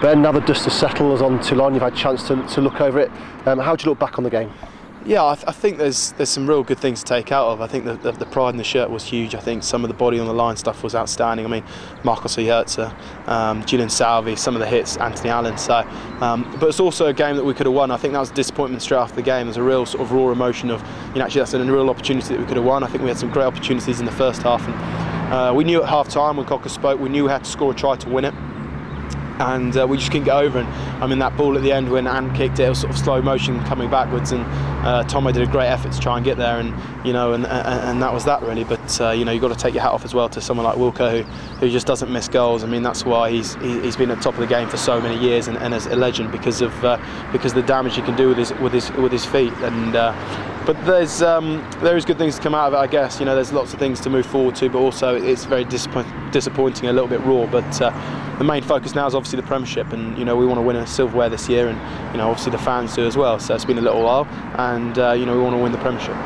Ben, now the dust has settled on Toulon, you've had a chance to look over it. How do you look back on the game? Yeah, I think there's some real good things to take out of. I think the pride in the shirt was huge. I think some of the body on the line stuff was outstanding. I mean, Marcos Oyerza, Julian Salvi, some of the hits, Anthony Allen. So, but it's also a game that we could have won. I think that was a disappointment straight after the game. There's a real sort of raw emotion of, actually that's a real opportunity that we could have won. I think we had some great opportunities in the first half, and we knew at half time when Cocker spoke, we knew we had to score a try to win it. And we just couldn't get over. And I mean, that ball at the end when Ant kicked it was sort of slow motion coming backwards, and Tomo did a great effort to try and get there, and and that was that really. But you've got to take your hat off as well to someone like Wilco who just doesn't miss goals. I mean, that's why he's been at the top of the game for so many years and is a legend because of the damage he can do with his feet. And but there is good things to come out of it, I guess. There's lots of things to move forward to, but also it's very disappointing, a little bit raw. But the main focus now is obviously the Premiership, and we want to win a silverware this year, and obviously the fans do as well. So it's been a little while, and we want to win the Premiership.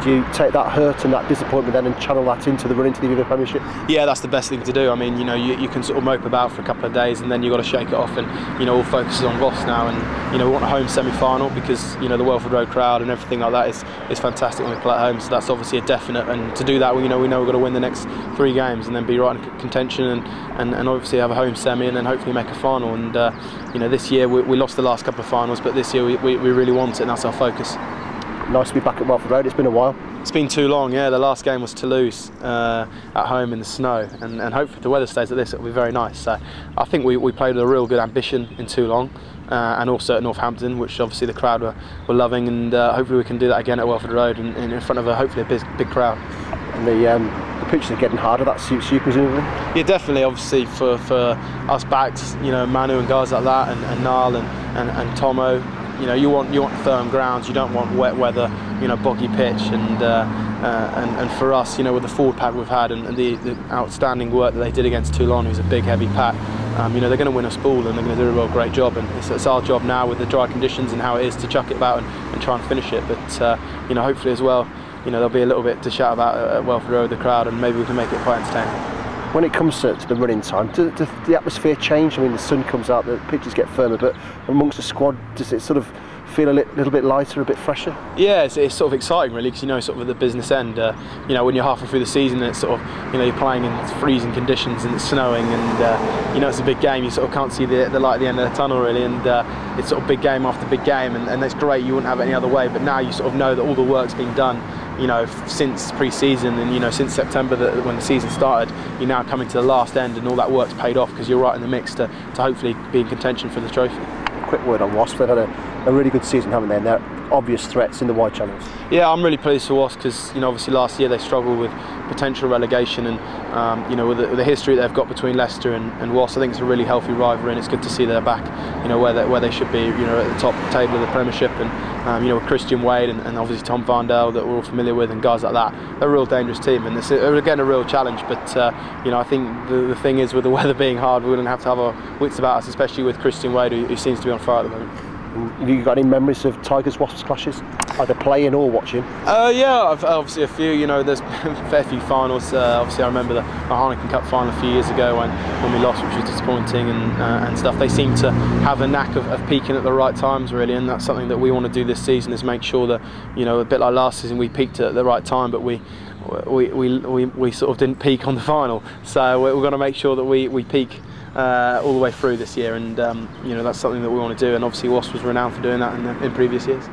Do you take that hurt and that disappointment then and channel that into the run into the Aviva Premiership? Yeah, that's the best thing to do. I mean, you can sort of mope about for a couple of days, and then you've got to shake it off, and all focus is on Ross now, and we want a home semi-final because the Welford Road crowd and everything like that is fantastic when we play at home. So that's obviously a definite, and to do that, we know we've got to win the next 3 games and then be right in contention, and obviously have a home semi and then hopefully make a final. And this year we lost the last couple of finals, but this year we really want it, and that's our focus. Nice to be back at Welford Road. It's been a while. It's been too long, yeah. The last game was Toulouse at home in the snow, and hopefully if the weather stays like this, it'll be very nice. So I think we played with a real good ambition in Toulon, and also at Northampton, which obviously the crowd were loving, and hopefully we can do that again at Welford Road and in front of hopefully a big crowd. And the pitches are getting harder. That suits you presumably? Yeah, definitely. Obviously for us backs, Manu and guys like that, and Niall and Tomo. You want firm grounds. You don't want wet weather, boggy pitch, and for us, with the forward pack we've had and the outstanding work that they did against Toulon, who's a big, heavy pack, they're going to win us ball, and they're going to do a real great job. And it's our job now with the dry conditions and how it is to chuck it about and try and finish it. But hopefully as well, there'll be a little bit to shout about at Welford Road, the crowd, and maybe we can make it quite entertaining. When it comes to the running time, does the atmosphere change? I mean, the sun comes out, the pitches get firmer, but amongst the squad, does it sort of feel a little bit lighter, a bit fresher? Yeah, it's sort of exciting really, because sort of at the business end, when you're halfway through the season, it's sort of, you're playing in freezing conditions and it's snowing, and it's a big game. You sort of can't see the light at the end of the tunnel really, and it's sort of big game after big game, and it's great. You wouldn't have it any other way, but now you sort of know that all the work's been done. Since pre-season and since September when the season started, you're now coming to the last end, and all that work's paid off because you're right in the mix to hopefully be in contention for the trophy. Quick word on Wasp. They've had a really good season, haven't they? And they're obvious threats in the wide channels. Yeah, I'm really pleased for Wasp because obviously last year they struggled with potential relegation, and with the history that they've got between Leicester and Wasp, I think it's a really healthy rivalry, and it's good to see they're back where they should be, at the top table of the Premiership, and with Christian Wade and obviously Tom Varndale that we're all familiar with, and guys like that. They're a real dangerous team, and it's again a real challenge. But I think the thing is, with the weather being hard, we're going to have our wits about us, especially with Christian Wade, who seems to be on fire at the moment. Have you got any memories of Tigers-Wasps clashes, either playing or watching? Yeah, I've obviously a few. There's a fair few finals. Obviously, I remember the Heineken Cup final a few years ago when we lost, which was disappointing and stuff. They seem to have a knack of peaking at the right times, really, and that's something that we want to do this season, is make sure that a bit like last season, we peaked at the right time, but we sort of didn't peak on the final. So we're going to make sure that we peak all the way through this year, and that's something that we want to do, and obviously Wasp was renowned for doing that in previous years.